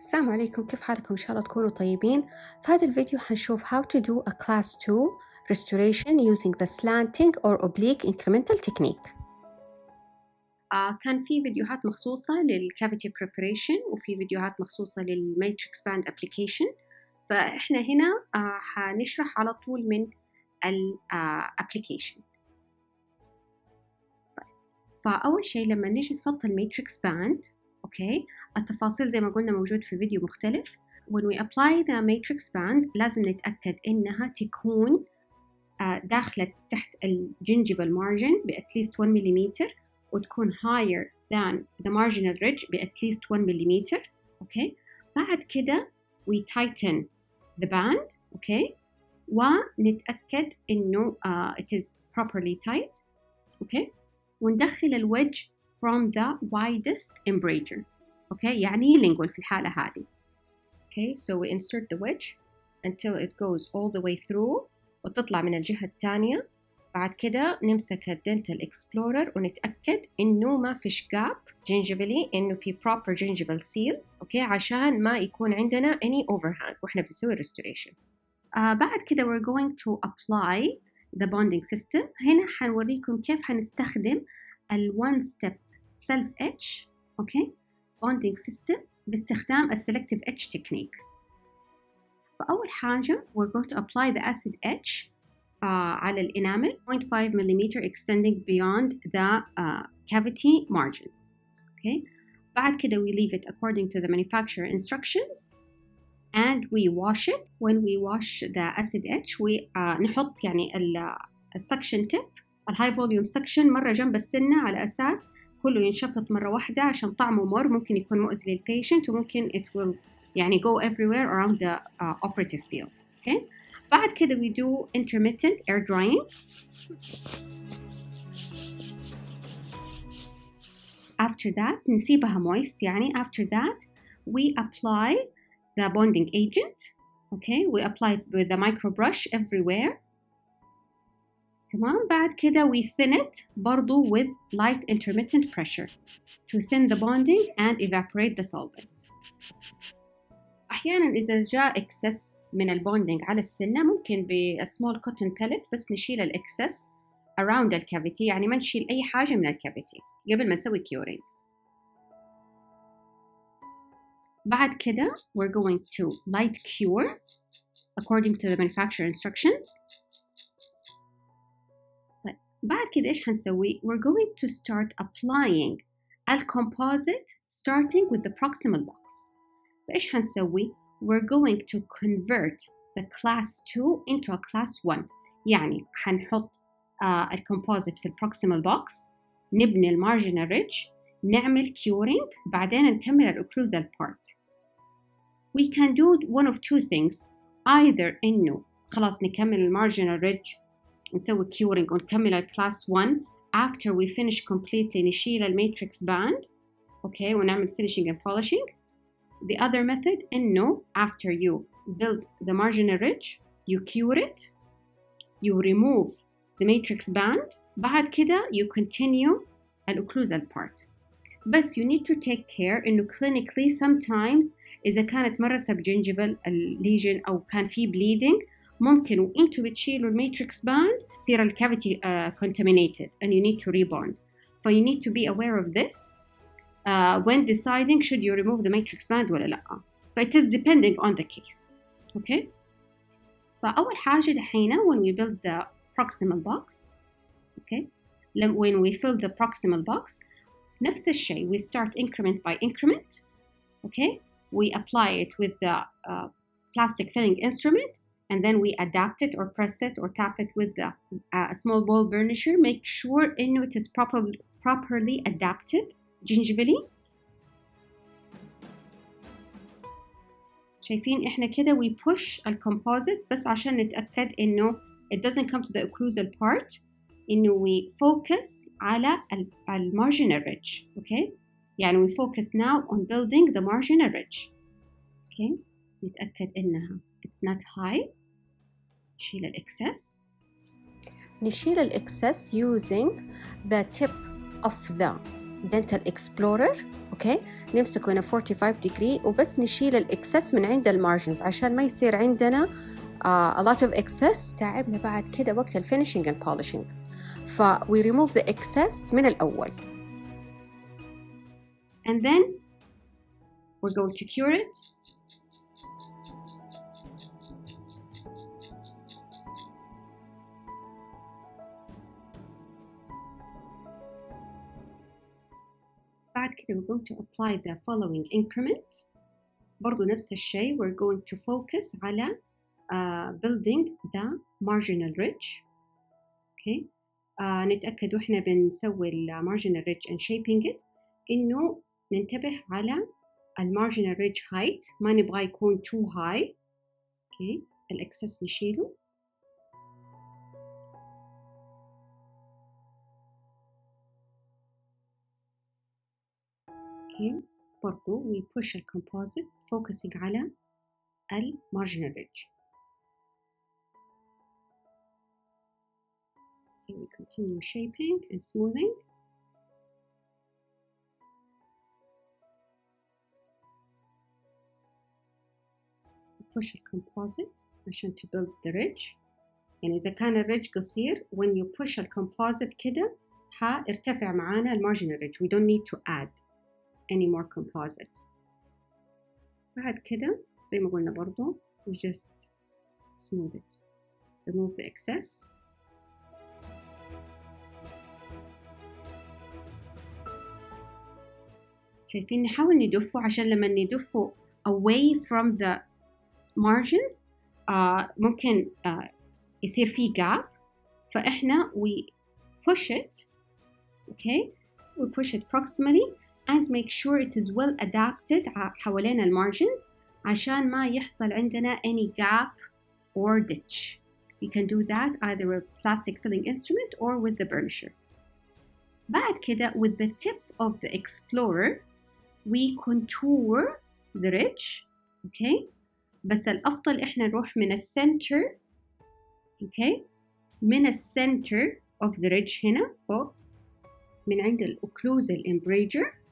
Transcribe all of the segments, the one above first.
السلام عليكم، كيف حالكم؟ إن شاء الله تكونوا طيبين. في هذا الفيديو حنشوف how to do a class 2 restoration using the slanting or oblique incremental technique. كان في فيديوهات مخصوصة للcavity preparation وفي فيديوهات مخصوصة للmatrix band application، فإحنا هنا حنشرح على طول من application. فأول شيء لما نيجي نحط الماتريكس باند، أوكي، التفاصيل زي ما قلنا موجود في فيديو مختلف. When we apply the matrix band لازم نتأكد إنها تكون داخلة تحت gingival margin ب at least 1 mm وتكون higher than the marginal ridge ب at least 1 mm. أوكي، بعد كده we tighten the band، أوكي، ونتأكد إنه it is properly tight. أوكي، وندخل الويدج from the widest embrasure. Okay, يعني lingual في الحالة هذه. Okay, so we insert the wedge until it goes all the way through وتطلع من الجهة الثانية. بعد كده نمسك الدنتال explorer ونتأكد إنه ما فيش gap gingivally، إنه في proper gingival seal. Okay, عشان ما يكون عندنا any overhang وإحنا بنسوي restoration. بعد كده we're going to apply the bonding system. هنا حنوريكم كيف حنستخدم one step self-etch، okay, bonding system باستخدام Selective etch technique. فأول حاجة we're going to apply the acid etch على الانامل 0.5 mm extending beyond the cavity margins. Okay, بعد كده we leave it according to the manufacturer instructions and we wash it. When we wash the acid etch we نحط يعني السكشن tip الهاي فوليوم سكشن مرة جنب السنة على أساس كله ينشفط مرة واحدة عشان طعمه مر ممكن يكون مؤذي للبيشنت وممكن it will يعني go everywhere around the operative field. Okay. بعد كده we do intermittent air drying. After that نسيبها moist يعني. After that we apply the bonding agent. Okay, we apply it with the micro brush everywhere. تمام. بعد كده we thin it برضو with light intermittent pressure to thin the bonding and evaporate the solvent. أحيانا إذا جاء excess من البوندينج على السنة ممكن ب small cotton pellet بس نشيل الإكسس around الكافيتي، يعني ما نشيل أي حاجة من الكافيتي قبل ما نسوي curing. بعد كده we're going to light cure according to the manufacturer instructions. بعد كده إيش هنسوي؟ We're going to start applying composite starting with the proximal box. فإيش هنسوي؟ We're going to convert the class 2 into a class 1. يعني هنحط composite في proximal box، نبني marginal ridge، نعمل curing، بعدين نكمل occlusal part. We can do one of two things. Either إنه خلاص نكمل marginal ridge نسوي curing ونكمل class 1 after we finish completely نشيل الماتريكس باند، okay، ونعمل finishing and polishing. The other method إنه after you build the marginal ridge you cure it, you remove the matrix band، بعد كده you continue occlusal part. بس you need to take care إنه clinically sometimes إذا كانت مرة subgingival lesion أو كان في bleeding ممكن وإنتوا بتشيلوا الماتريكس باند يصير الكافيتي contaminated and you need to rebond. So you need to be aware of this when deciding should you remove the matrix band ولا لأ. It is depending on the case. Okay. فأول حاجة دحينا when we build the proximal box. Okay. When we fill the proximal box نفس الشيء we start increment by increment. Okay. We apply it with the plastic filling instrument. And then we adapt it or press it or tap it with the small ball burnisher. Make sure it is properly adapted gingivally. شايفين إحنا كده we push composite بس عشان نتأكد إنه it doesn't come to the occlusal part. إنه we focus على marginal ridge. Okay. يعني we focus now on building the marginal ridge. Okay. نتأكد إنها it's not high. نشيل الإكسس. نشيل الإكسس using the tip of the dental explorer. اوكي، نمسكه هنا 45 degree وبس نشيل الاكسس من عند المارجنز عشان ما يصير عندنا a lot of excess تعبنا بعد كده وقت الفينيشينج and polishing. we remove the excess من الأول. And then we're going to cure it. بعد كده we're going to apply the following increment. برضو نفس الشيء we're going to focus على building the marginal ridge. okay. نتأكد وإحنا بنسوي marginal ridge and shaping it إنه ننتبه على marginal ridge height، ما نبغى يكون too high. okay. الأكسس نشيله. okay. برضو we push composite focusing على marginal ridge. okay. we continue shaping and smoothing. push composite عشان to build the ridge. يعني إذا كان الريدج قصير when you push composite كده هيرتفع معانا marginal ridge. we don't need to add any more composite. بعد كده زي ما قلنا برضو we just smooth it, remove the excess. شايفين نحاول ندفه عشان لما ندفه away from the margins ممكن يصير فيه gap، فإحنا we push it. okay. we push it proximally and make sure it is well adapted حوالين المارجنز عشان ما يحصل عندنا any gap or ditch. You can do that either with plastic filling instrument or with the burnisher. بعد كده with the tip of the explorer we contour the ridge. okay. بس الأفضل إحنا نروح من السنتر. okay. من السنتر of the ridge هنا فوق من عند الأوكلوزال embrager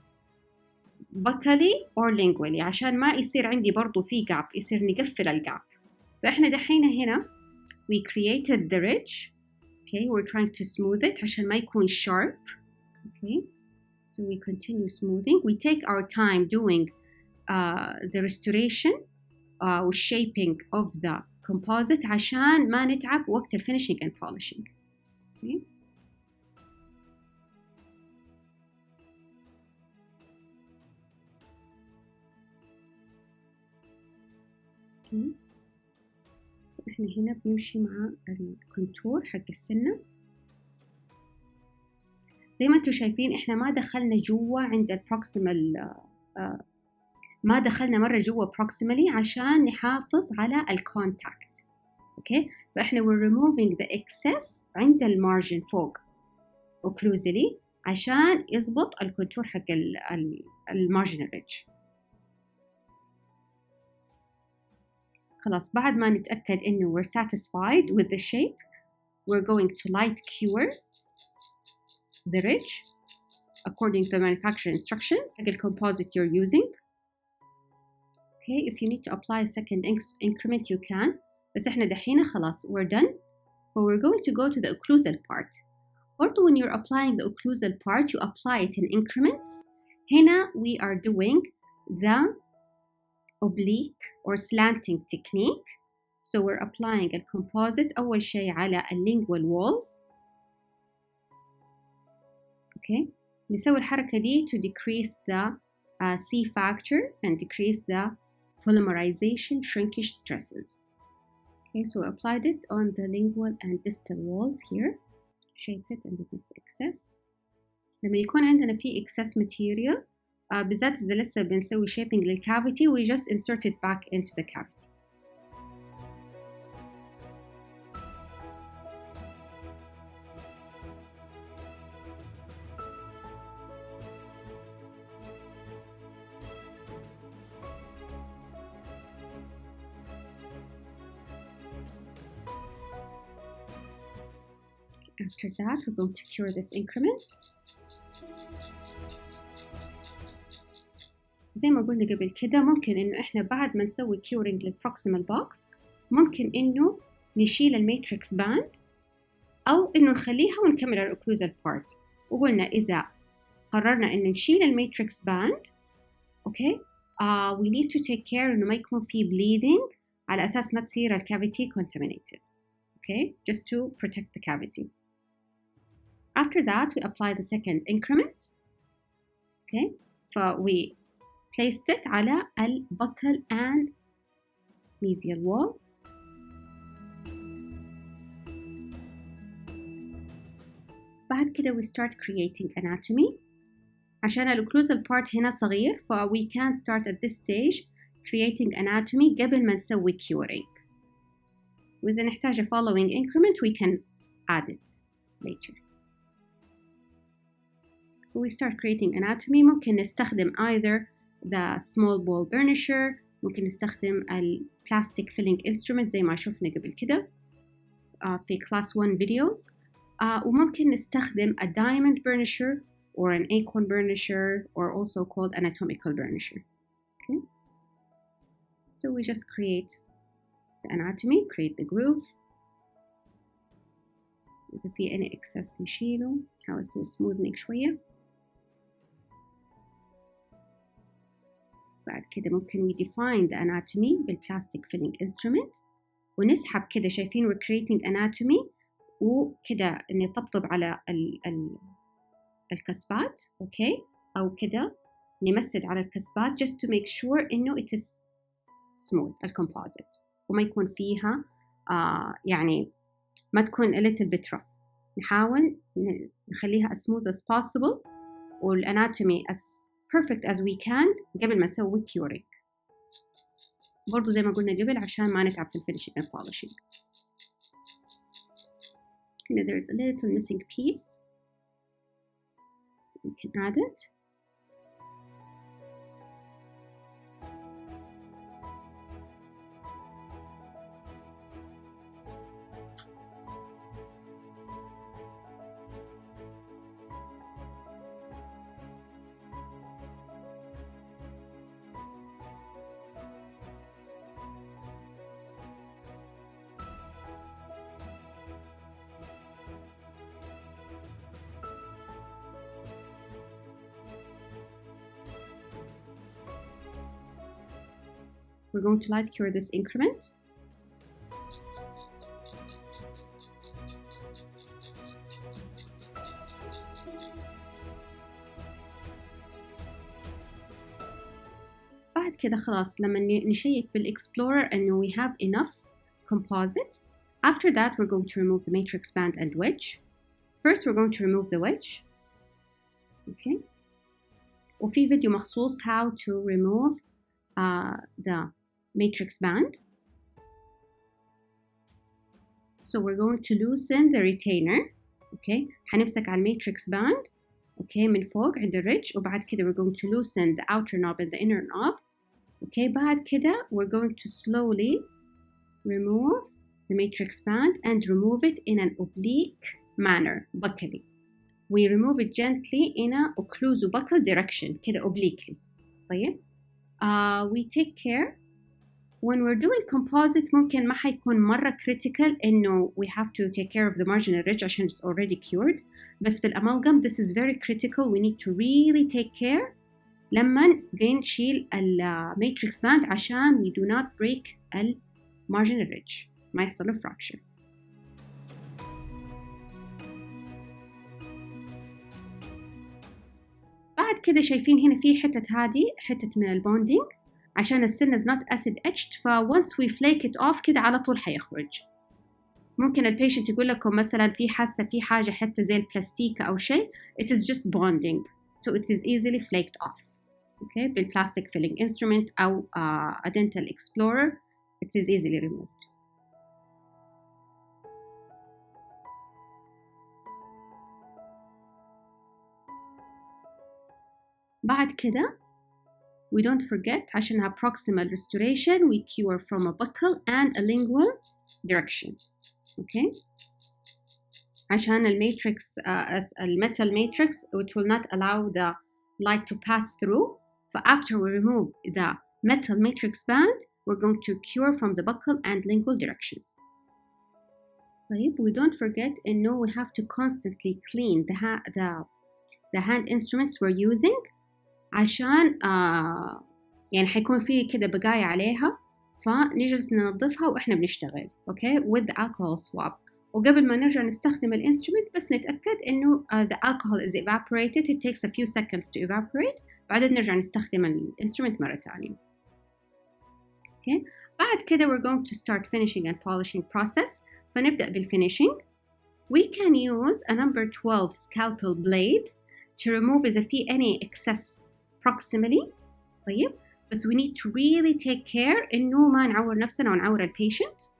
buccally or lingually عشان ما يصير عندي برضو في gap، يصير نقفل الجاب. فإحنا دحين هنا we created the ridge. okay. we're trying to smooth it عشان ما يكون sharp. okay. so we continue smoothing. we take our time doing the restoration shaping of the composite عشان ما نتعب وقت finishing and polishing. okay. احنا هنا بنمشي مع الكونتور حق السنة زي ما انتم شايفين. احنا ما دخلنا جوا عند البروكسيمال، ما دخلنا مرة جوا proximally عشان نحافظ على الكونتاكت. اوكي. فاحنا we're removing the excess عند المارجن فوق occlusally عشان يزبط الكونتور حق المارجنال ريدج. خلاص بعد ما نتأكد إنه we're satisfied with the shape we're going to light cure the ridge according to the manufacturer instructions حق composite you're using. okay. if you need to apply a second increment you can، بس إحنا دحين خلاص we're done. so we're going to go to the occlusal part. Also when you're applying the occlusal part you apply it in increments. هنا we are doing the oblique or slanting technique. so we're applying a composite أول شيء على lingual walls. okay. نسوي الحركة دي to decrease the C factor and decrease the polymerization shrinkage stresses. okay. so we applied it on the lingual and distal walls here. shape it and remove the excess. لما يكون عندنا في excess material بالذات إذا لسه بنسوي shaping للcavity we just insert it back into the cavity. After that we're going to cure this increment. زي ما قلنا قبل كده ممكن إنه إحنا بعد ما نسوي curing للproximal box ممكن إنه نشيل الماتريكس باند أو إنه نخليها ونكمل الأوكلوزال بارت. وقلنا إذا قررنا إنه نشيل الماتريكس باند أوكي we need to take care إنه ما يكون في bleeding على أساس ما تصير الكافيتي contaminated. Okay, just to protect the cavity. After that, we apply the second increment. Okay, so we placed it على buccal and mesial wall. بعد كده we start creating anatomy. عشان الأوكلوزال part هنا صغير ف we can start at this stage creating anatomy قبل ما نسوي curing. وإذا نحتاج a following increment we can add it later. We start creating anatomy. ممكن نستخدم either the small ball burnisher، ممكن نستخدم ال plastic filling instrument زي ما شفنا قبل كده في class 1 videos. وممكن نستخدم a diamond burnisher or an acorn burnisher or also called anatomical burnisher. Okay. So we just create the anatomy, create the groove. إذا في any excess نشيله، نحاول نسوي smoothing شوية. بعد كده ممكن we define the anatomy بالplastic filling instrument ونسحب كده، شايفين we're creating anatomy وكده نطبطب على الكسبات أوكي، أو كده نمسد على الكسبات just to make sure إنه it is smooth الcomposite وما يكون فيها يعني ما تكون a little bit rough. نحاول نخليها as smooth as possible والanatomy as perfect as we can قبل ما نسوي curing. برضو زي ما قلنا قبل عشان ما نتعب في الفينشينج and polishing. Here there is a little missing piece. So we can add it. We're going to light cure this increment. بعد كده خلاص لما نشيك بالإكسبلورر إنه we have enough composite. After that we're going to remove the matrix band and wedge. First we're going to remove the wedge. Okay. وفي فيديو مخصوص how to remove the matrix band. So we're going to loosen the retainer. Okay. هنمسك على الماتريكس باند okay من فوق عند الريدج وبعد كده we're going to loosen the outer knob and the inner knob. Okay. بعد كده we're going to slowly remove the matrix band and remove it in an oblique manner buccally. We remove it gently in a occlusal direction كده obliquely. طيب we take care when we're doing composite ممكن ما حيكون مرة critical إنه we have to take care of the marginal ridge عشان it's already cured. بس في الأمالغم this is very critical. We need to really take care لما بنشيل matrix band عشان we do not break marginal ridge ما يحصل له fracture. بعد كده شايفين هنا في حتة هذه حتة من البوندينج عشان السن is not acid etched ف once we flake it off كده على طول حيخرج. ممكن البيشنت يقول لكم مثلا في حاسة في حاجة حتة زي البلاستيكة أو شيء it is just bonding so it is easily flaked off. Okay بالplastic filling instrument أو a dental explorer it is easily removed. بعد كده we don't forget عشانها proximal restoration we cure from a buccal and a lingual direction. Okay عشان الماتريكس الميتال matrix which will not allow the light to pass through After we remove the metal matrix band, we're going to cure from the buccal and lingual directions. طيب, we don't forget إنه we have to constantly clean the hand instruments we're using عشان يعني حيكون في كده بقايا عليها فنجلس ننظفها وإحنا بنشتغل okay with the alcohol swab. وقبل ما نرجع نستخدم الانسترومنت بس نتأكد إنه the alcohol is evaporated. It takes a few seconds to evaporate. بعدين نرجع نستخدم الانسترومنت مرة تانية. okay. بعد كده we're going to start finishing and polishing process. فنبدأ بالfinishing. We can use a number 12 scalpel blade to remove إذا في any excess proximally. طيب, بس we need to really take care إنه ما نعور نفسنا ونعور patient.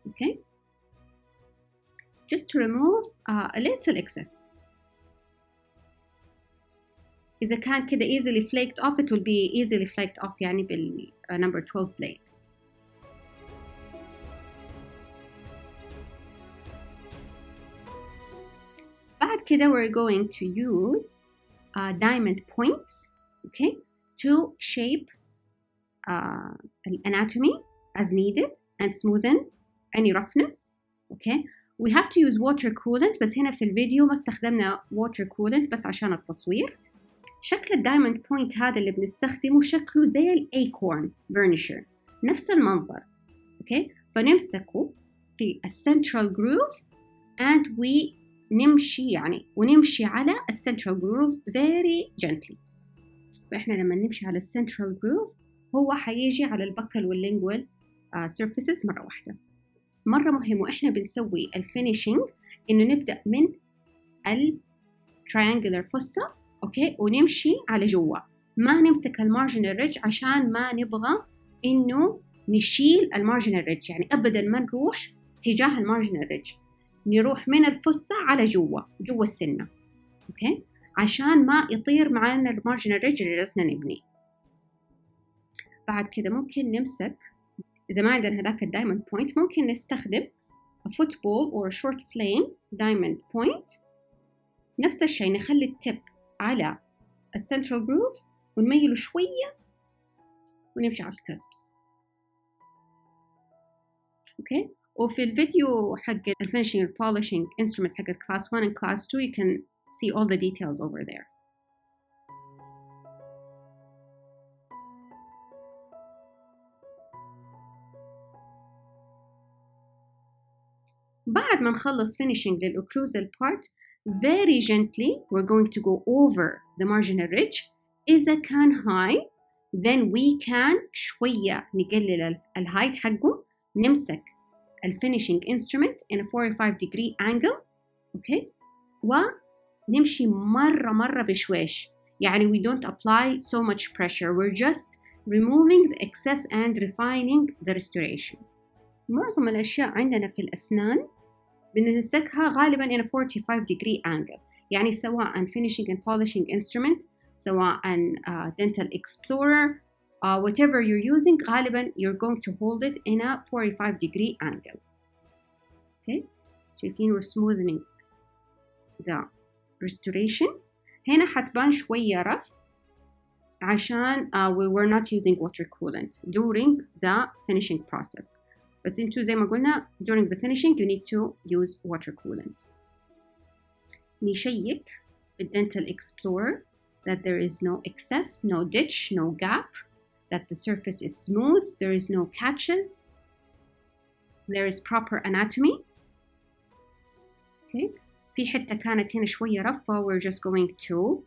okay. Just to remove a little excess. إذا كان كده easily flaked off, it will be easily flaked off يعني بال number 12 blade. بعد كده we're going to use diamond points, okay, to shape anatomy as needed and smoothen any roughness. okay. We have to use water coolant, بس هنا في الفيديو ما استخدمنا water coolant بس عشان التصوير. شكل الدايموند بوينت هذا اللي بنستخدمه شكله زي الايكورن burnisher, نفس المنظر. okay. فنمسكه في السنترال جروف and we نمشي على السنترال جروف very gently. فإحنا لما نمشي على السنترال جروف هو حيجي على البكل واللينجوال surfaces مرة واحدة. مرة مهم وإحنا بنسوي الفينيشينج إنه نبدأ من التريانجلر فوسا أوكي ونمشي على جوا، ما نمسك المارجنال ريدج عشان ما نبغى إنه نشيل المارجنال ريدج، يعني أبداً ما نروح تجاه المارجنال ريدج، نروح من الفوسا على جوا السنة أوكي عشان ما يطير معنا المارجنال ريدج اللي جلسنا نبني. بعد كده ممكن نمسك إذا ما عندنا هذاك الدايموند بوينت ممكن نستخدم a football or a short flame diamond point. نفس الشيء نخلي التب على السنترال جروف ونميله شوية ونمشي على الكسبس. اوكي. وفي الفيديو حق الفينشينج polishing instruments حق class 1 and class 2 you can see all the details over there. بعد ما نخلص finishing للocclusal part very gently we're going to go over the marginal ridge. إذا كان high then we can شوية نقلل الهايت حقه، نمسك الfinishing instrument in a 45 degree angle okay ونمشي مرة بشويش، يعني we don't apply so much pressure, we're just removing the excess and refining the restoration. معظم الأشياء عندنا في الأسنان بنمسكها غالباً in a 45 degree angle، يعني سواء finishing and polishing instrument سواء dental explorer whatever you're using غالباً you're going to hold it in a 45 degree angle. okay شايفين we're smoothening the restoration. هنا حتبان شوية رف عشان we were not using water coolant during the finishing process، بس انتو زي ما قلنا during the finishing you need to use water coolant. نشيك بالdental explorer that there is no excess, no ditch, no gap, that the surface is smooth, there is no catches, there is proper anatomy. okay. في حتة كانت هنا شوية رفة we're just going to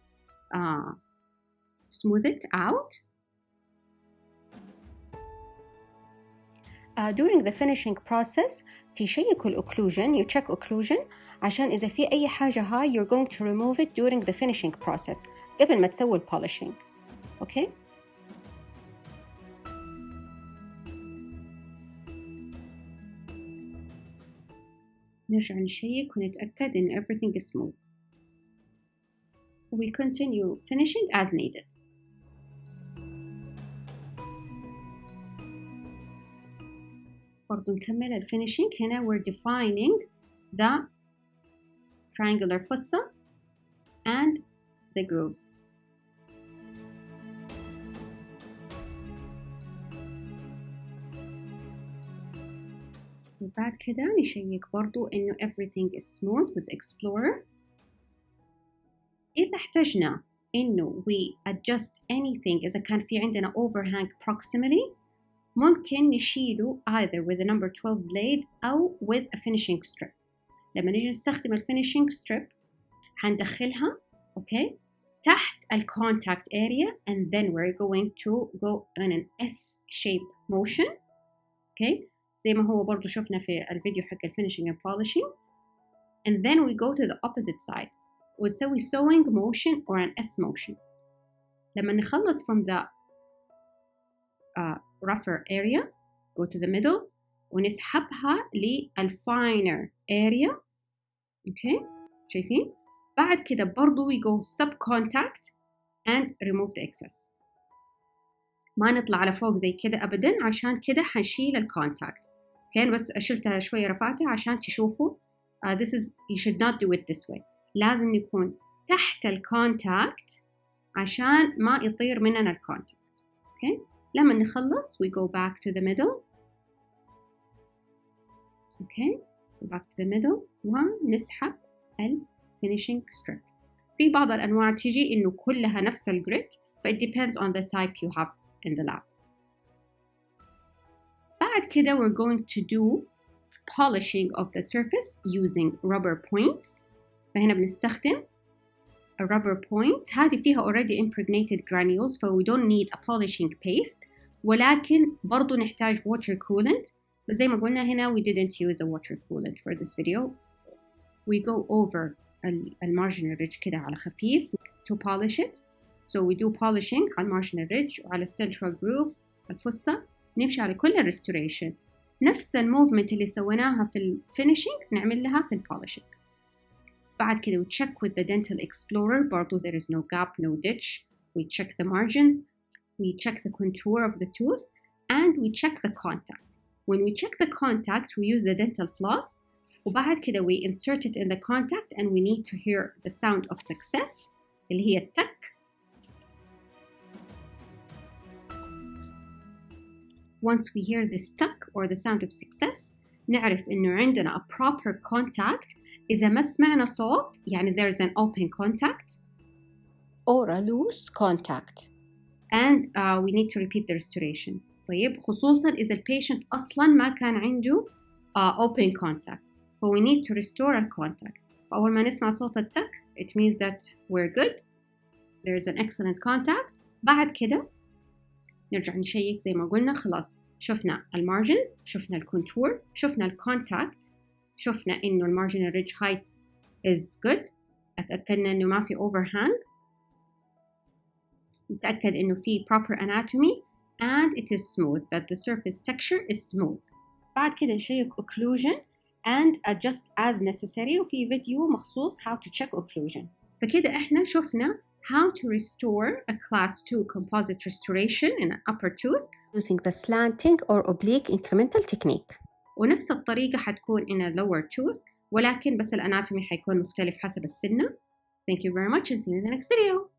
smooth it out. During the finishing process تشيكوا الأوكلوجن، you check occlusion عشان إذا في أي حاجة high you're going to remove it during the finishing process قبل ما تسوي البولishing. okay. نرجع نشيك ونتأكد إن everything is smooth. We continue finishing as needed. برضو نكمل الفينيشينج. هنا we're defining the triangular fossa and the grooves. وبعد كده نشيك برضو إنه everything is smooth with Explorer. إذا احتجنا إنه we adjust anything، إذا كان في عندنا overhang proximally، ممكن نشيله either with a number 12 blade أو with a finishing strip. لما نيجي نستخدم finishing strip هندخلها okay تحت contact area and then we're going to go in an S-shape motion okay زي ما هو برضو شفنا في الفيديو حق finishing and polishing, and then we go to the opposite side ونسوي sewing motion or an S motion. لما نخلص from the rougher area go to the middle ونسحبها للfiner area okay شايفين؟ بعد كده برضو we go sub-contact and remove the excess. ما نطلع على فوق زي كده أبدا، عشان كده حنشيل الكونتاكت. كان بس شلتها شوية رفعتها عشان تشوفوا this is you should not do it this way. لازم نكون تحت الكونتاكت عشان ما يطير مننا الكونتاكت. okay لما نخلص we go back to the middle okay go back to the middle ونسحب finishing strip. في بعض الأنواع تيجي إنه كلها نفس الجريد، ف it depends on the type you have in the lab. بعد كده we're going to do polishing of the surface using rubber points. فهنا بنستخدم a rubber point، هذه فيها already impregnated granules ف we don't need a polishing paste، ولكن برضو نحتاج water coolant. زي ما قلنا هنا we didn't use a water coolant for this video. We go over marginal ridge كده على خفيف to polish it. So we do polishing على marginal ridge وعلى central groove الفصة، نمشي على كل restoration. نفس الموفمنت اللي سويناها في finishing نعمل لها في polishing. بعد كده we check with the dental explorer برضو there is no gap, no ditch. We check the margins, we check the contour of the tooth, and we check the contact. When we check the contact we use the dental floss. وبعد كده we insert it in the contact and we need to hear the sound of success اللي هي التك. Once we hear this tuck or the sound of success نعرف إنه عندنا a proper contact. إذا ما سمعنا صوت يعني there's an open contact or a loose contact and we need to repeat the restoration. طيب خصوصا إذا البيشنت أصلا ما كان عنده open contact. So we need to restore a contact. أول ما نسمع صوت التك it means that we're good, there is an excellent contact. بعد كده نرجع نشيك زي ما قلنا خلاص شفنا المارجنز، شفنا الكونتور، شفنا الكونتاكت، شفنا إنه المارجنال ridge height is good، اتأكدنا إنه ما في overhang، نتأكد إنه في proper anatomy and it is smooth, that the surface texture is smooth. بعد كده نشيك occlusion and adjust as necessary، وفي فيديو مخصوص how to check occlusion. فكده احنا شفنا how to restore a class 2 composite restoration in an upper tooth using the slanting or oblique incremental technique. ونفس الطريقة حتكون in a lower tooth، ولكن بس الاناتومي حيكون مختلف حسب السنة. Thank you very much and see you in the next video.